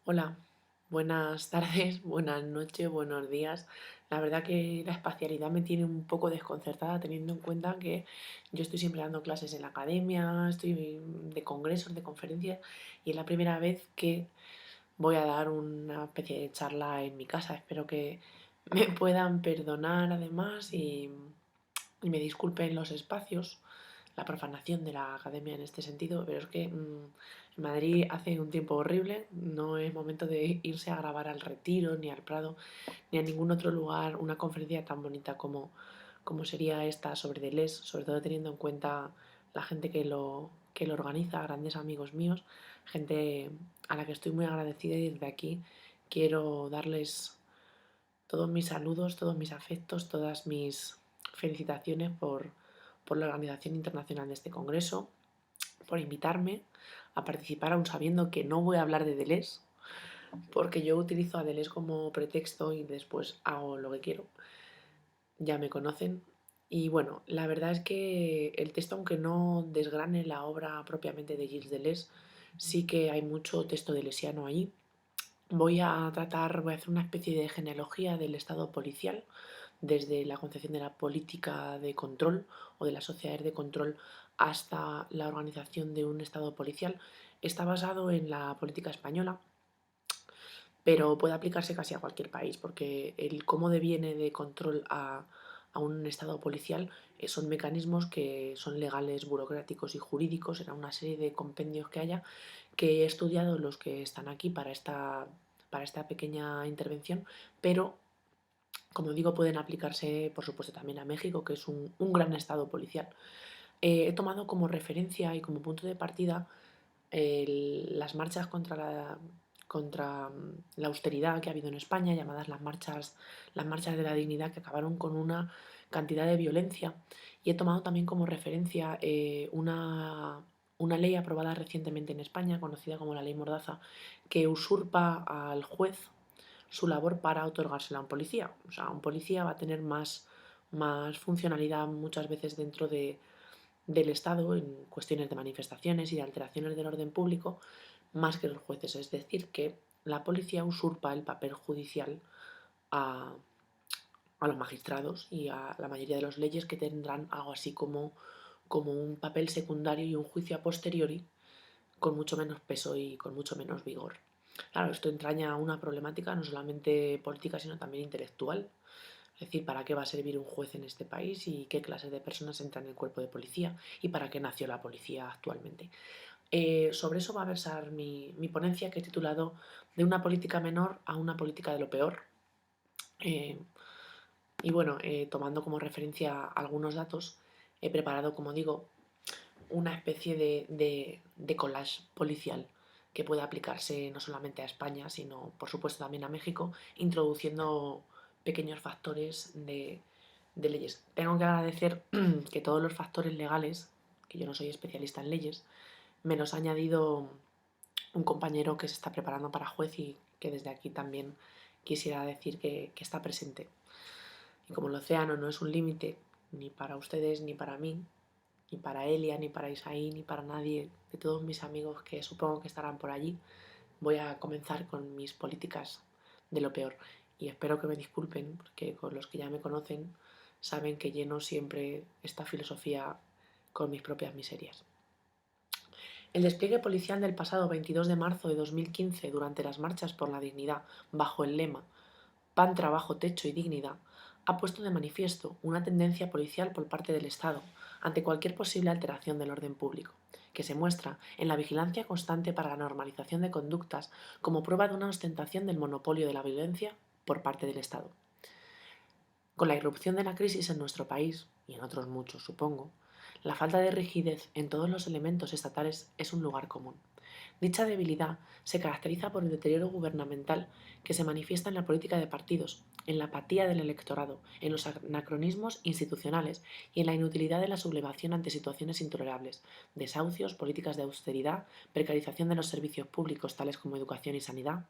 Hola, buenas tardes, buenas noches, buenos días. La verdad que la espacialidad me tiene un poco desconcertada teniendo en cuenta que yo estoy siempre dando clases en la academia, estoy de congresos, de conferencias y es la primera vez que voy a dar una especie de charla en mi casa. Espero que me puedan perdonar además y me disculpen los espacios, la profanación de la academia en este sentido, pero es que en Madrid hace un tiempo horrible, no es momento de irse a grabar al Retiro, ni al Prado, ni a ningún otro lugar una conferencia tan bonita como sería esta sobre Deleuze, sobre todo teniendo en cuenta la gente que lo organiza, grandes amigos míos, gente a la que estoy muy agradecida y desde aquí quiero darles todos mis saludos, todos mis afectos, todas mis felicitaciones por la organización internacional de este congreso, por invitarme a participar aún sabiendo que no voy a hablar de Deleuze, porque yo utilizo a Deleuze como pretexto y después hago lo que quiero. Ya me conocen. Y bueno, la verdad es que el texto, aunque no desgrane la obra propiamente de Gilles Deleuze, sí que hay mucho texto deleuziano ahí. Voy a hacer una especie de genealogía del Estado policial, desde la concepción de la política de control o de las sociedades de control hasta la organización de un Estado policial. Está basado en la política española, pero puede aplicarse casi a cualquier país, porque el cómo deviene de control a un Estado policial son mecanismos que son legales, burocráticos y jurídicos, era una serie de compendios que haya, que he estudiado los que están aquí para esta pequeña intervención, pero como digo, pueden aplicarse, por supuesto, también a México, que es un gran estado policial. He tomado como referencia y como punto de partida las marchas contra la austeridad que ha habido en España, llamadas las marchas de la dignidad, que acabaron con una cantidad de violencia. Y he tomado también como referencia una ley aprobada recientemente en España, conocida como la Ley Mordaza, que usurpa al juez su labor para otorgársela a un policía. O sea, un policía va a tener más funcionalidad muchas veces dentro del Estado en cuestiones de manifestaciones y de alteraciones del orden público, más que los jueces. Es decir, que la policía usurpa el papel judicial a, a los magistrados y a la mayoría de las leyes que tendrán algo así como un papel secundario y un juicio a posteriori con mucho menos peso y con mucho menos vigor. Claro, esto entraña una problemática no solamente política, sino también intelectual. Es decir, ¿para qué va a servir un juez en este país y qué clase de personas entran en el cuerpo de policía y para qué nació la policía actualmente? Sobre eso va a versar mi ponencia, que he titulado De una política menor a una política de lo peor. Eh, y bueno, tomando como referencia algunos datos, he preparado, como digo, una especie de collage policial que puede aplicarse no solamente a España, sino por supuesto también a México, introduciendo pequeños factores de leyes. Tengo que agradecer que todos los factores legales, que yo no soy especialista en leyes, me los ha añadido un compañero que se está preparando para juez y que desde aquí también quisiera decir que está presente. Y como el océano no es un límite ni para ustedes ni para mí, ni para Elia, ni para Isaí, ni para nadie de todos mis amigos que supongo que estarán por allí, voy a comenzar con mis políticas de lo peor. Y espero que me disculpen, porque con los que ya me conocen saben que lleno siempre esta filosofía con mis propias miserias. El despliegue policial del pasado 22 de marzo de 2015 durante las marchas por la dignidad bajo el lema Pan, trabajo, techo y dignidad ha puesto de manifiesto una tendencia policial por parte del Estado ante cualquier posible alteración del orden público, que se muestra en la vigilancia constante para la normalización de conductas como prueba de una ostentación del monopolio de la violencia por parte del Estado. Con la irrupción de la crisis en nuestro país, y en otros muchos supongo, la falta de rigidez en todos los elementos estatales es un lugar común. Dicha debilidad se caracteriza por el deterioro gubernamental que se manifiesta en la política de partidos, en la apatía del electorado, en los anacronismos institucionales y en la inutilidad de la sublevación ante situaciones intolerables, desahucios, políticas de austeridad, precarización de los servicios públicos tales como educación y sanidad.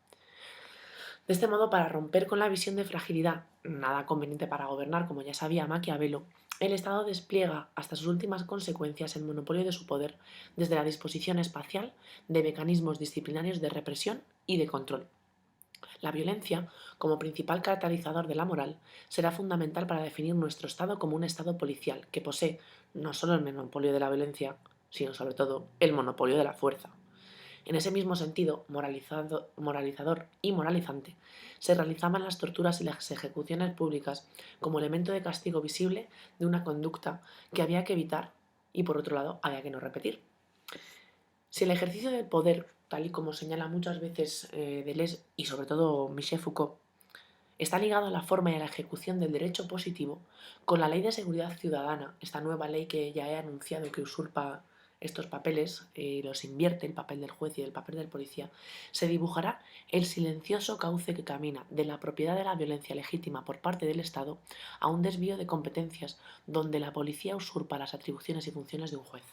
De este modo, para romper con la visión de fragilidad, nada conveniente para gobernar, como ya sabía Maquiavelo, El Estado despliega hasta sus últimas consecuencias el monopolio de su poder, desde la disposición espacial de mecanismos disciplinarios de represión y de control. La violencia, como principal catalizador de la moral, será fundamental para definir nuestro Estado como un Estado policial que posee no solo el monopolio de la violencia, sino sobre todo el monopolio de la fuerza. En ese mismo sentido, moralizador y moralizante, se realizaban las torturas y las ejecuciones públicas como elemento de castigo visible de una conducta que había que evitar y, por otro lado, había que no repetir. Si el ejercicio del poder, tal y como señala muchas veces Deleuze y sobre todo Michel Foucault, está ligado a la forma y a la ejecución del derecho positivo, con la Ley de Seguridad Ciudadana, esta nueva ley que ya he anunciado que usurpa estos papeles, los invierte el papel del juez y el papel del policía, se dibujará el silencioso cauce que camina de la propiedad de la violencia legítima por parte del Estado a un desvío de competencias donde la policía usurpa las atribuciones y funciones de un juez.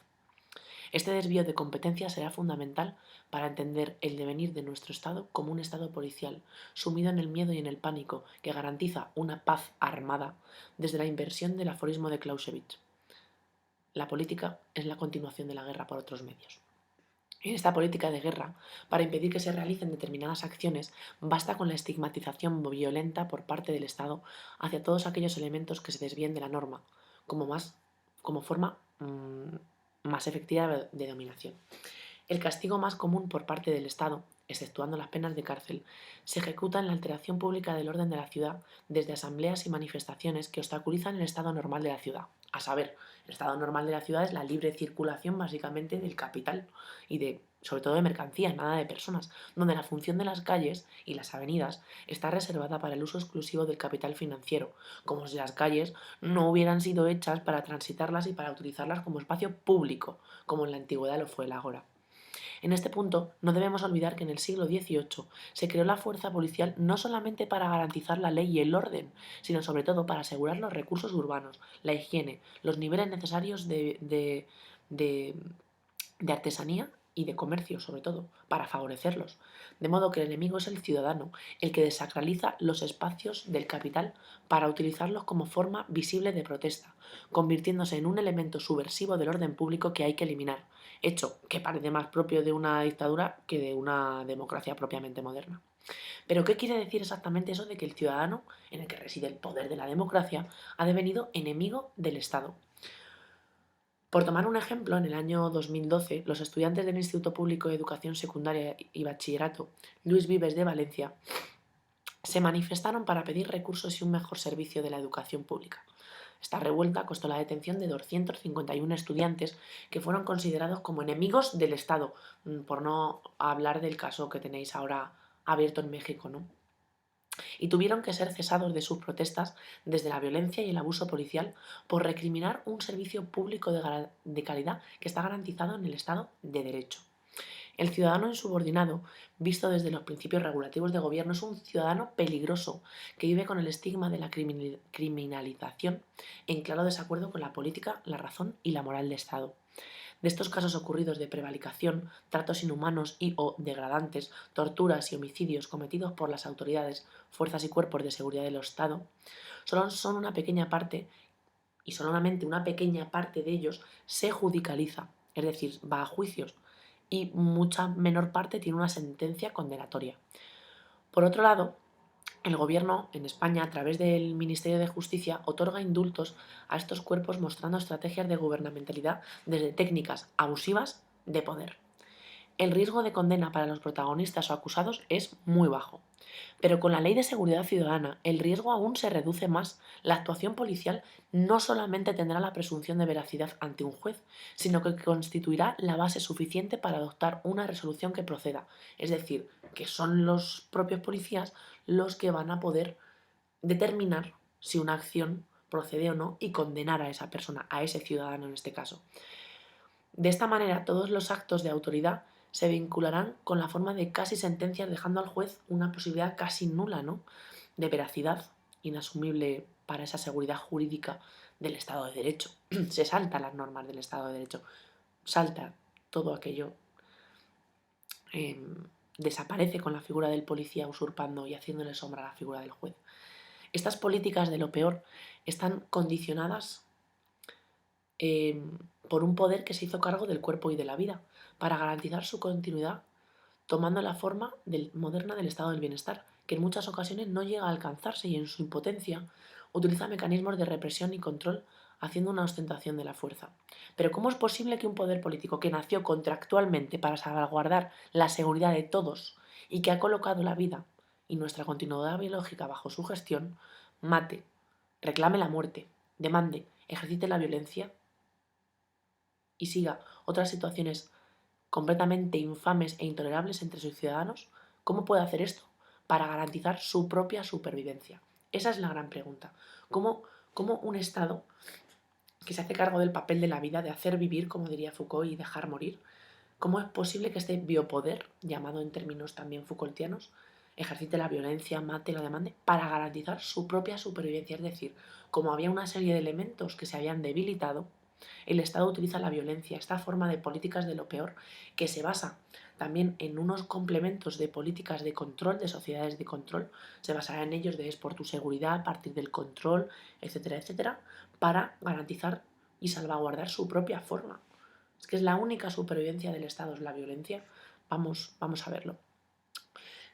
Este desvío de competencia será fundamental para entender el devenir de nuestro Estado como un Estado policial, sumido en el miedo y en el pánico, que garantiza una paz armada desde la inversión del aforismo de Clausewitz. La política es la continuación de la guerra por otros medios. En esta política de guerra, para impedir que se realicen determinadas acciones, basta con la estigmatización violenta por parte del Estado hacia todos aquellos elementos que se desvíen de la norma, como forma más efectiva de dominación. El castigo más común por parte del Estado, exceptuando las penas de cárcel, se ejecuta en la alteración pública del orden de la ciudad desde asambleas y manifestaciones que obstaculizan el estado normal de la ciudad. A saber, el estado normal de la ciudad es la libre circulación básicamente del capital y sobre todo de mercancías, nada de personas, donde la función de las calles y las avenidas está reservada para el uso exclusivo del capital financiero, como si las calles no hubieran sido hechas para transitarlas y para utilizarlas como espacio público, como en la antigüedad lo fue el ágora. En este punto, no debemos olvidar que en el siglo XVIII se creó la fuerza policial no solamente para garantizar la ley y el orden, sino sobre todo para asegurar los recursos urbanos, la higiene, los niveles necesarios de, de artesanía y de comercio, sobre todo, para favorecerlos. De modo que el enemigo es el ciudadano, el que desacraliza los espacios del capital para utilizarlos como forma visible de protesta, convirtiéndose en un elemento subversivo del orden público que hay que eliminar, hecho que parece más propio de una dictadura que de una democracia propiamente moderna. Pero ¿qué quiere decir exactamente eso de que el ciudadano, en el que reside el poder de la democracia, ha devenido enemigo del Estado? Por tomar un ejemplo, en el año 2012, los estudiantes del Instituto Público de Educación Secundaria y Bachillerato Luis Vives de Valencia se manifestaron para pedir recursos y un mejor servicio de la educación pública. Esta revuelta costó la detención de 251 estudiantes que fueron considerados como enemigos del Estado, por no hablar del caso que tenéis ahora abierto en México, ¿no? Y tuvieron que ser cesados de sus protestas desde la violencia y el abuso policial por recriminar un servicio público de calidad que está garantizado en el Estado de Derecho. El ciudadano insubordinado, visto desde los principios regulativos de gobierno, es un ciudadano peligroso que vive con el estigma de la criminalización en claro desacuerdo con la política, la razón y la moral de Estado. De estos casos ocurridos de prevaricación, tratos inhumanos y o degradantes, torturas y homicidios cometidos por las autoridades, fuerzas y cuerpos de seguridad del Estado, solo son una pequeña parte y solamente una pequeña parte de ellos se judicializa, es decir, va a juicios, y mucha menor parte tiene una sentencia condenatoria. Por otro lado, el Gobierno en España, a través del Ministerio de Justicia, otorga indultos a estos cuerpos mostrando estrategias de gubernamentalidad desde técnicas abusivas de poder. El riesgo de condena para los protagonistas o acusados es muy bajo. Pero con la Ley de Seguridad Ciudadana el riesgo aún se reduce más. La actuación policial no solamente tendrá la presunción de veracidad ante un juez, sino que constituirá la base suficiente para adoptar una resolución que proceda. Es decir, que son los propios policías los que van a poder determinar si una acción procede o no y condenar a esa persona, a ese ciudadano en este caso. De esta manera, todos los actos de autoridad se vincularán con la forma de casi sentencias, dejando al juez una posibilidad casi nula, ¿no?, de veracidad, inasumible para esa seguridad jurídica del Estado de Derecho. Se salta las normas del Estado de Derecho, salta todo aquello, eh, desaparece con la figura del policía usurpando y haciéndole sombra a la figura del juez. Estas políticas de lo peor están condicionadas por un poder que se hizo cargo del cuerpo y de la vida, para garantizar su continuidad, tomando la forma moderna del estado del bienestar, que en muchas ocasiones no llega a alcanzarse y en su impotencia utiliza mecanismos de represión y control haciendo una ostentación de la fuerza. Pero ¿cómo es posible que un poder político que nació contractualmente para salvaguardar la seguridad de todos y que ha colocado la vida y nuestra continuidad biológica bajo su gestión, mate, reclame la muerte, demande, ejercite la violencia y siga otras situaciones completamente infames e intolerables entre sus ciudadanos? ¿Cómo puede hacer esto para garantizar su propia supervivencia? Esa es la gran pregunta. ¿Cómo un Estado que se hace cargo del papel de la vida, de hacer vivir, como diría Foucault, y dejar morir, cómo es posible que este biopoder, llamado en términos también Foucaultianos, ejercite la violencia, mate, la demande, para garantizar su propia supervivencia? Es decir, como había una serie de elementos que se habían debilitado, el Estado utiliza la violencia, esta forma de políticas de lo peor, que se basa también en unos complementos de políticas de control, de sociedades de control, se basará en ellos de es por tu seguridad, a partir del control, etcétera, etcétera, para garantizar y salvaguardar su propia forma. Es que es la única supervivencia del Estado, es la violencia. Vamos a verlo.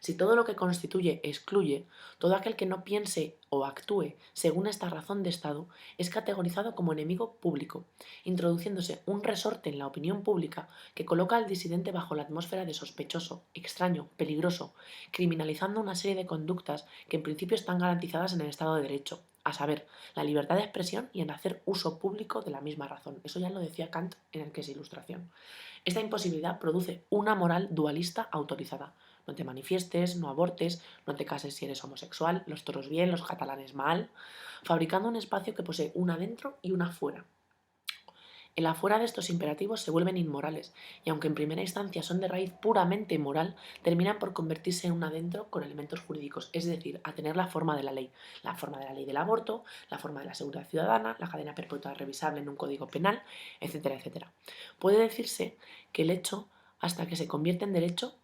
Si todo lo que constituye excluye, todo aquel que no piense o actúe según esta razón de Estado es categorizado como enemigo público, introduciéndose un resorte en la opinión pública que coloca al disidente bajo la atmósfera de sospechoso, extraño, peligroso, criminalizando una serie de conductas que en principio están garantizadas en el Estado de Derecho, a saber, la libertad de expresión y en hacer uso público de la misma razón. Eso ya lo decía Kant en el que es Ilustración. Esta imposibilidad produce una moral dualista autorizada. No te manifiestes, no abortes, no te cases si eres homosexual, los toros bien, los catalanes mal, fabricando un espacio que posee una dentro y una fuera. El afuera de estos imperativos se vuelven inmorales, y aunque en primera instancia son de raíz puramente moral, terminan por convertirse en un adentro con elementos jurídicos, es decir, a tener la forma de la forma de la ley del aborto, la forma de la seguridad ciudadana, la cadena perpetua revisable en un código penal, etcétera, etcétera. Puede decirse que el hecho, hasta que se convierte en derecho,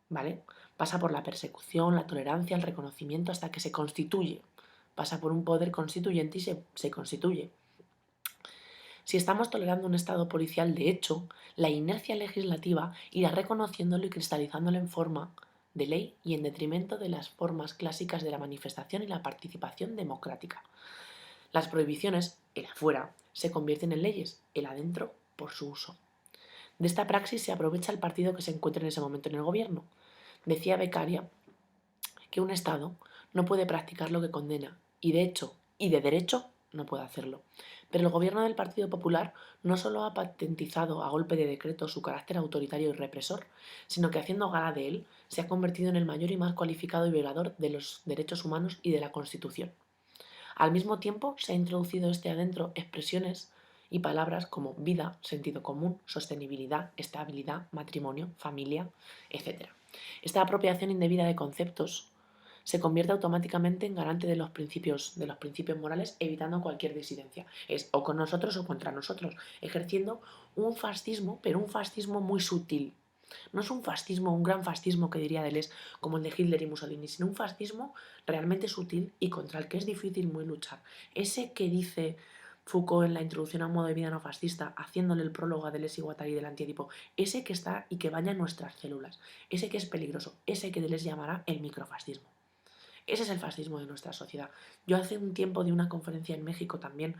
¿vale? Pasa por la persecución, la tolerancia, el reconocimiento, hasta que se constituye. Pasa por un poder constituyente y se constituye. Si estamos tolerando un estado policial de hecho, la inercia legislativa irá reconociéndolo y cristalizándolo en forma de ley y en detrimento de las formas clásicas de la manifestación y la participación democrática. Las prohibiciones, el afuera, se convierten en leyes, el adentro por su uso. De esta praxis se aprovecha el partido que se encuentra en ese momento en el gobierno. Decía Beccaria que un Estado no puede practicar lo que condena, y de hecho y de derecho no puede hacerlo. Pero el gobierno del Partido Popular no solo ha patentizado a golpe de decreto su carácter autoritario y represor, sino que haciendo gala de él, se ha convertido en el mayor y más cualificado y violador de los derechos humanos y de la Constitución. Al mismo tiempo, se ha introducido este adentro expresiones y palabras como vida, sentido común, sostenibilidad, estabilidad, matrimonio, familia, etc. Esta apropiación indebida de conceptos se convierte automáticamente en garante de los principios morales, evitando cualquier disidencia. Es o con nosotros o contra nosotros, ejerciendo un fascismo, pero un fascismo muy sutil. No es un fascismo, un gran fascismo que diría Deleuze, como el de Hitler y Mussolini, sino un fascismo realmente sutil y contra el que es difícil muy luchar. Ese que dice Foucault en la introducción a un modo de vida no fascista, haciéndole el prólogo a Deleuze y Guattari del antiedipo, ese que está y que baña nuestras células, ese que es peligroso, ese que Deleuze llamará el microfascismo. Ese es el fascismo de nuestra sociedad. Yo hace un tiempo di una conferencia en México también,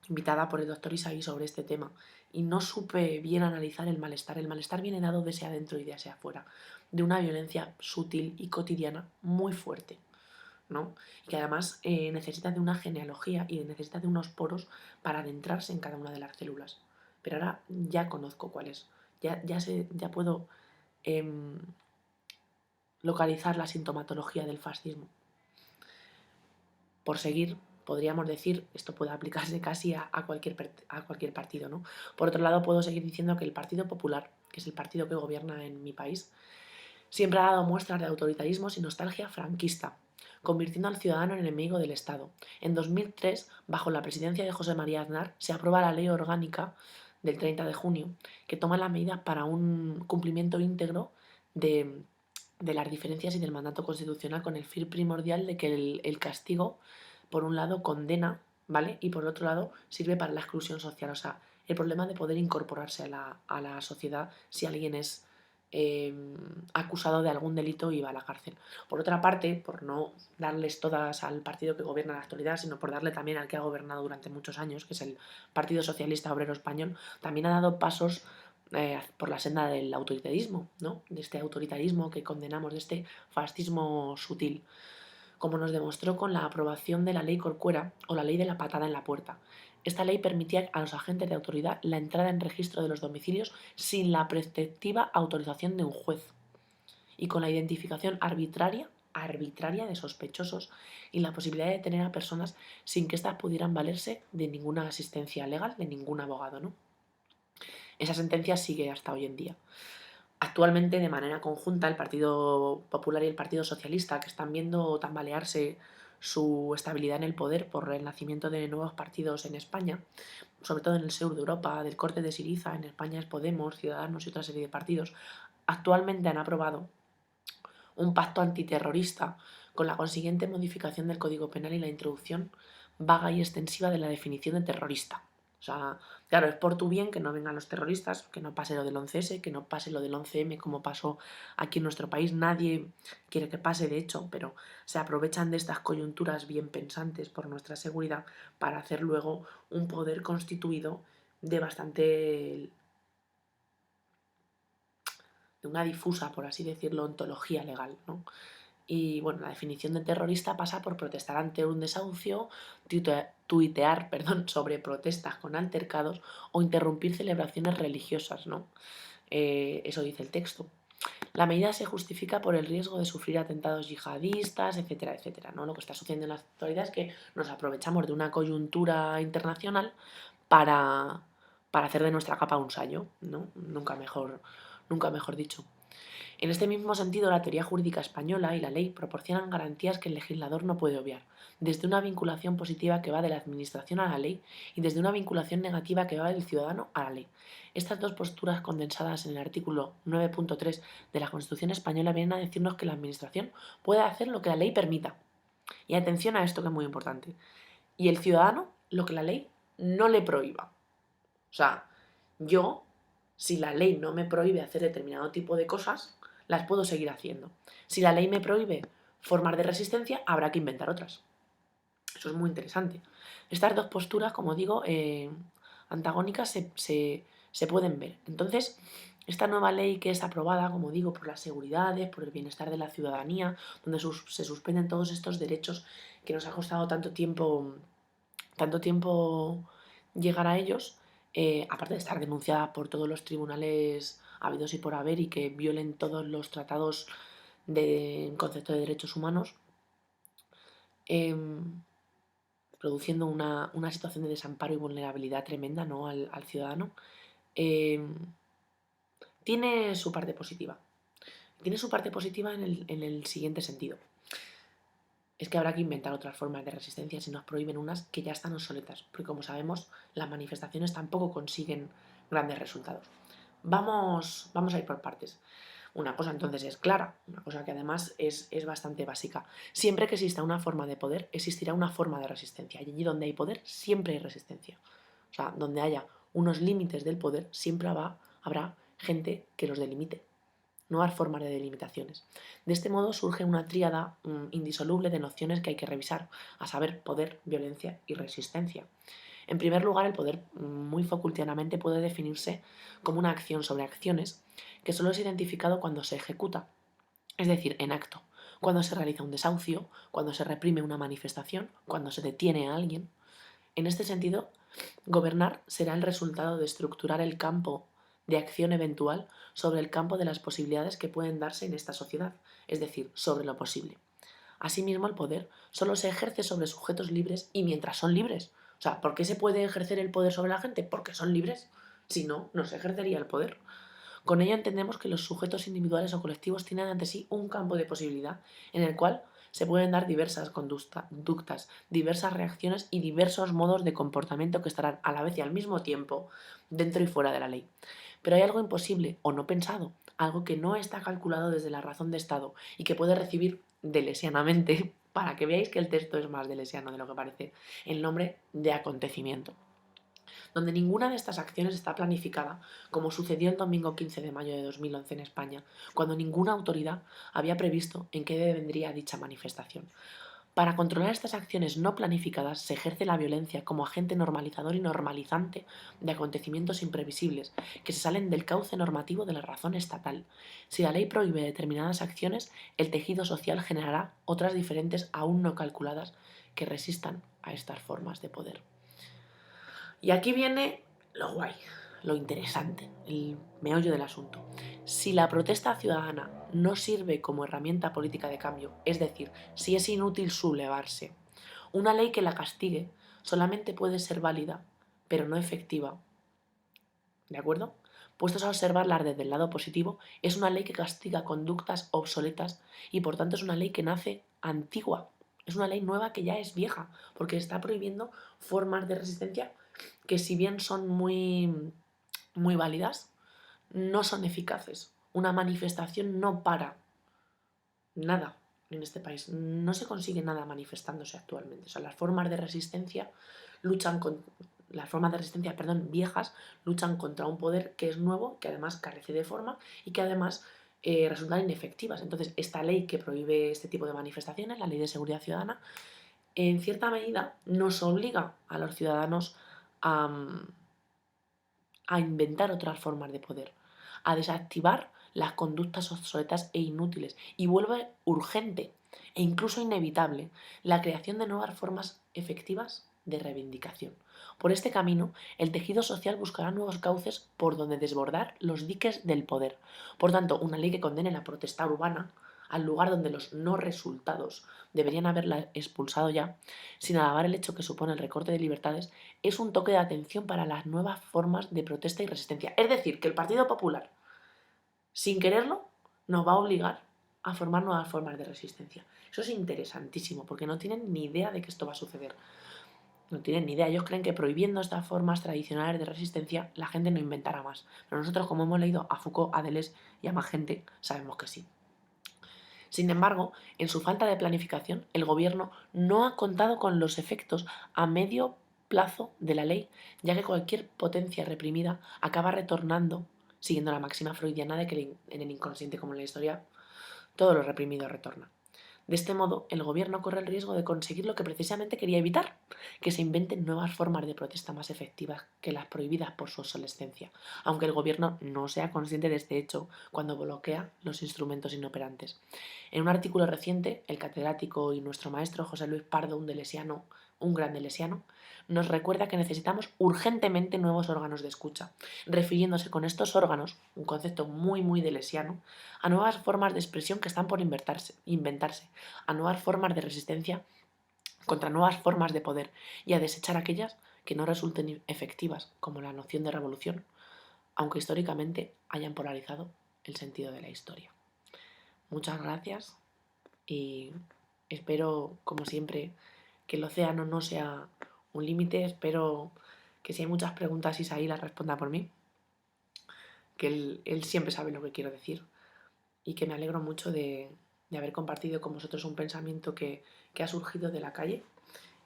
invitada por el doctor Isai sobre este tema, y no supe bien analizar el malestar. El malestar viene dado de ese adentro y de ese afuera, de una violencia sutil y cotidiana muy fuerte, ¿no? Y que además necesita de una genealogía y necesita de unos poros para adentrarse en cada una de las células. Pero ahora ya conozco cuál es, ya puedo em, localizar la sintomatología del fascismo. Por seguir, podríamos decir, esto puede aplicarse casi a cualquier partido, ¿no? Por otro lado, puedo seguir diciendo que el Partido Popular, que es el partido que gobierna en mi país, siempre ha dado muestras de autoritarismo y nostalgia franquista, convirtiendo al ciudadano en enemigo del Estado. En 2003, bajo la presidencia de José María Aznar, se aprueba la Ley Orgánica del 30 de junio, que toma las medidas para un cumplimiento íntegro de, de las diferencias y del mandato constitucional, con el fin primordial de que el castigo, por un lado, condena ¿vale? Y por otro lado, sirve para la exclusión social, o sea, el problema de poder incorporarse a la sociedad si alguien es eh, acusado de algún delito y va a la cárcel. Por otra parte, por no darles todas al partido que gobierna en la actualidad, sino por darle también al que ha gobernado durante muchos años, que es el Partido Socialista Obrero Español, también ha dado pasos por la senda del autoritarismo, ¿no? De este autoritarismo que condenamos, de este fascismo sutil, como nos demostró con la aprobación de la Ley Corcuera o la Ley de la patada en la puerta. Esta ley permitía a los agentes de autoridad la entrada en registro de los domicilios sin la preceptiva autorización de un juez y con la identificación arbitraria de sospechosos y la posibilidad de detener a personas sin que éstas pudieran valerse de ninguna asistencia legal, de ningún abogado, ¿no? Esa sentencia sigue hasta hoy en día. Actualmente, de manera conjunta, el Partido Popular y el Partido Socialista, que están viendo tambalearse su estabilidad en el poder por el nacimiento de nuevos partidos en España, sobre todo en el sur de Europa, del corte de Syriza, en España es Podemos, Ciudadanos y otra serie de partidos, actualmente han aprobado un pacto antiterrorista con la consiguiente modificación del Código Penal y la introducción vaga y extensiva de la definición de terrorista. O sea, claro, es por tu bien que no vengan los terroristas, que no pase lo del 11S, que no pase lo del 11M como pasó aquí en nuestro país. Nadie quiere que pase, de hecho, pero se aprovechan de estas coyunturas bien pensantes por nuestra seguridad para hacer luego un poder constituido de bastante, de una difusa, por así decirlo, ontología legal, ¿no? Y bueno, la definición de terrorista pasa por protestar ante un desahucio, tuitear, perdón, sobre protestas con altercados o interrumpir celebraciones religiosas, ¿no? Eso dice el texto. La medida se justifica por el riesgo de sufrir atentados yihadistas, etcétera, etcétera, ¿no? Lo que está sucediendo en la actualidad es que nos aprovechamos de una coyuntura internacional para, para hacer de nuestra capa un sayo, ¿no? Nunca mejor dicho. En este mismo sentido, la teoría jurídica española y la ley proporcionan garantías que el legislador no puede obviar, desde una vinculación positiva que va de la administración a la ley y desde una vinculación negativa que va del ciudadano a la ley. Estas dos posturas condensadas en el artículo 9.3 de la Constitución española vienen a decirnos que la administración puede hacer lo que la ley permita. Y atención a esto que es muy importante. Y el ciudadano lo que la ley no le prohíba. O sea, yo, si la ley no me prohíbe hacer determinado tipo de cosas, las puedo seguir haciendo. Si la ley me prohíbe formas de resistencia, habrá que inventar otras. Eso es muy interesante. Estas dos posturas, como digo, antagónicas se pueden ver. Entonces, esta nueva ley que es aprobada, como digo, por las seguridades, por el bienestar de la ciudadanía, donde se suspenden todos estos derechos que nos ha costado tanto tiempo llegar a ellos, aparte de estar denunciada por todos los tribunales habidos y por haber y que violen todos los tratados de concepto de derechos humanos, em, produciendo una situación de desamparo y vulnerabilidad tremenda, ¿no?, al ciudadano, em, tiene su parte positiva. Tiene su parte positiva en el siguiente sentido. Es que habrá que inventar otras formas de resistencia si nos prohíben unas que ya están obsoletas, porque como sabemos, las manifestaciones tampoco consiguen grandes resultados. Vamos a ir por partes. Una cosa entonces es clara, una cosa que además es bastante básica. Siempre que exista una forma de poder, existirá una forma de resistencia. Y allí donde hay poder, siempre hay resistencia. O sea, donde haya unos límites del poder, siempre habrá gente que los delimite, nuevas formas de delimitaciones. De este modo surge una tríada indisoluble de nociones que hay que revisar, a saber, poder, violencia y resistencia. En primer lugar, el poder muy Foucaultianamente puede definirse como una acción sobre acciones que solo es identificado cuando se ejecuta, es decir, en acto, cuando se realiza un desahucio, cuando se reprime una manifestación, cuando se detiene a alguien. En este sentido, gobernar será el resultado de estructurar el campo de acción eventual sobre el campo de las posibilidades que pueden darse en esta sociedad, es decir, sobre lo posible. Asimismo, el poder solo se ejerce sobre sujetos libres y mientras son libres. O sea, ¿por qué se puede ejercer el poder sobre la gente? Porque son libres. Si no, no se ejercería el poder. Con ello entendemos que los sujetos individuales o colectivos tienen ante sí un campo de posibilidad en el cual se pueden dar diversas conductas, diversas reacciones y diversos modos de comportamiento que estarán a la vez y al mismo tiempo dentro y fuera de la ley. Pero hay algo imposible o no pensado, algo que no está calculado desde la razón de Estado y que puede recibir delesianamente para que veáis que el texto es más delesiano de lo que parece el nombre de acontecimiento, donde ninguna de estas acciones está planificada, como sucedió el domingo 15 de mayo de 2011 en España, cuando ninguna autoridad había previsto en qué devendría dicha manifestación. Para controlar estas acciones no planificadas se ejerce la violencia como agente normalizador y normalizante de acontecimientos imprevisibles que se salen del cauce normativo de la razón estatal. Si la ley prohíbe determinadas acciones, el tejido social generará otras diferentes aún no calculadas que resistan a estas formas de poder. Y aquí viene lo guay, lo interesante, el meollo del asunto. Si la protesta ciudadana no sirve como herramienta política de cambio, es decir, si es inútil sublevarse, una ley que la castigue solamente puede ser válida, pero no efectiva. ¿De acuerdo? Puestos a observarla desde el lado positivo, es una ley que castiga conductas obsoletas y por tanto es una ley que nace antigua. Es una ley nueva que ya es vieja, porque está prohibiendo formas de resistencia que si bien son muy válidas, no son eficaces. Una manifestación no para nada en este país. No se consigue nada manifestándose actualmente. O sea, las formas de resistencia luchan con las formas de resistencia, perdón, viejas, luchan contra un poder que es nuevo, que además carece de forma y que además resultan inefectivas. Entonces, esta ley que prohíbe este tipo de manifestaciones, la Ley de Seguridad Ciudadana, en cierta medida nos obliga a los ciudadanos a, a inventar otras formas de poder, a desactivar las conductas obsoletas e inútiles y vuelve urgente e incluso inevitable la creación de nuevas formas efectivas de reivindicación. Por este camino, el tejido social buscará nuevos cauces por donde desbordar los diques del poder. Por tanto, una ley que condene la protesta urbana al lugar donde los no resultados deberían haberla expulsado ya, sin alabar el hecho que supone el recorte de libertades, es un toque de atención para las nuevas formas de protesta y resistencia. Es decir, que el Partido Popular, sin quererlo, nos va a obligar a formar nuevas formas de resistencia. Eso es interesantísimo, porque no tienen ni idea de que esto va a suceder. No tienen ni idea. Ellos creen que prohibiendo estas formas tradicionales de resistencia, la gente no inventará más. Pero nosotros, como hemos leído a Foucault, a Deleuze y a más gente, sabemos que sí. Sin embargo, en su falta de planificación, el Gobierno no ha contado con los efectos a medio plazo de la ley, ya que cualquier potencia reprimida acaba retornando, siguiendo la máxima freudiana de que en el inconsciente, como en la historia, todo lo reprimido retorna. De este modo, el Gobierno corre el riesgo de conseguir lo que precisamente quería evitar, que se inventen nuevas formas de protesta más efectivas que las prohibidas por su obsolescencia, aunque el Gobierno no sea consciente de este hecho cuando bloquea los instrumentos inoperantes. En un artículo reciente, el catedrático y nuestro maestro José Luis Pardo, un gran delesiano, nos recuerda que necesitamos urgentemente nuevos órganos de escucha, refiriéndose con estos órganos, un concepto muy delesiano, a nuevas formas de expresión que están por inventarse, a nuevas formas de resistencia contra nuevas formas de poder y a desechar aquellas que no resulten efectivas, como la noción de revolución, aunque históricamente hayan polarizado el sentido de la historia. Muchas gracias y espero, como siempre, que el océano no sea un límite. Espero que si hay muchas preguntas Isaí las responda por mí, que él siempre sabe lo que quiero decir y que me alegro mucho de haber compartido con vosotros un pensamiento que ha surgido de la calle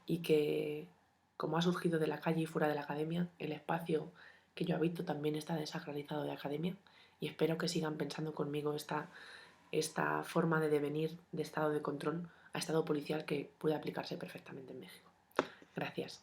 y que, como ha surgido de la calle y fuera de la academia, el espacio que yo habito también está desacralizado de academia y espero que sigan pensando conmigo esta forma de devenir de estado de control a estado policial que puede aplicarse perfectamente en México. Gracias.